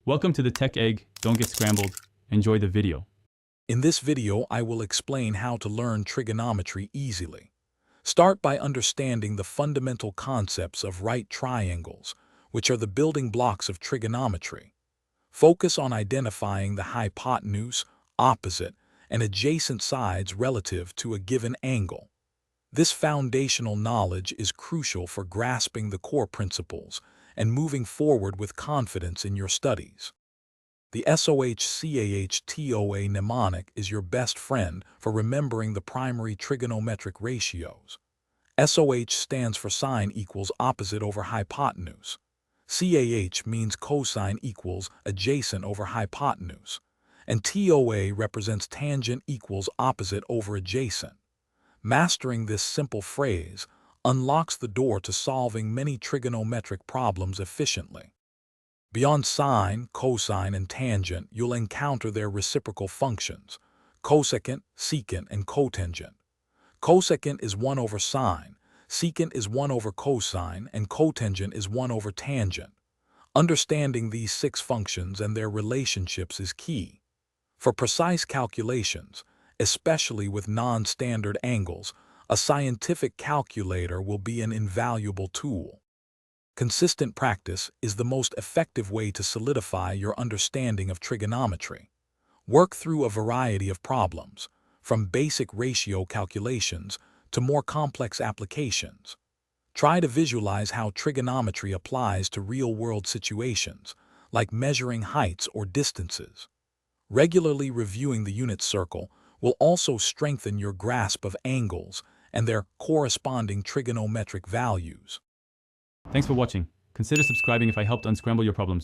Welcome to the Tech Egg. Don't get scrambled. Enjoy the video. In this video, I will explain how to learn trigonometry easily. Start by understanding the fundamental concepts of right triangles, which are the building blocks of trigonometry. Focus on identifying the hypotenuse, opposite, and adjacent sides relative to a given angle. This foundational knowledge is crucial for grasping the core principles and moving forward with confidence in your studies. The SOHCAHTOA mnemonic is your best friend for remembering the primary trigonometric ratios. SOH stands for sine equals opposite over hypotenuse. CAH means cosine equals adjacent over hypotenuse. And TOA represents tangent equals opposite over adjacent. Mastering this simple phrase unlocks the door to solving many trigonometric problems efficiently. Beyond sine, cosine, and tangent, you'll encounter their reciprocal functions: cosecant, secant, and cotangent. Cosecant is 1 over sine, secant is 1 over cosine, and cotangent is 1 over tangent. Understanding these 6 functions and their relationships is key. For precise calculations, especially with non-standard angles, a scientific calculator will be an invaluable tool. Consistent practice is the most effective way to solidify your understanding of trigonometry. Work through a variety of problems, from basic ratio calculations to more complex applications. Try to visualize how trigonometry applies to real-world situations, like measuring heights or distances. Regularly reviewing the unit circle will also strengthen your grasp of angles and their corresponding trigonometric values. Thanks for watching. Consider subscribing if I helped unscramble your problems.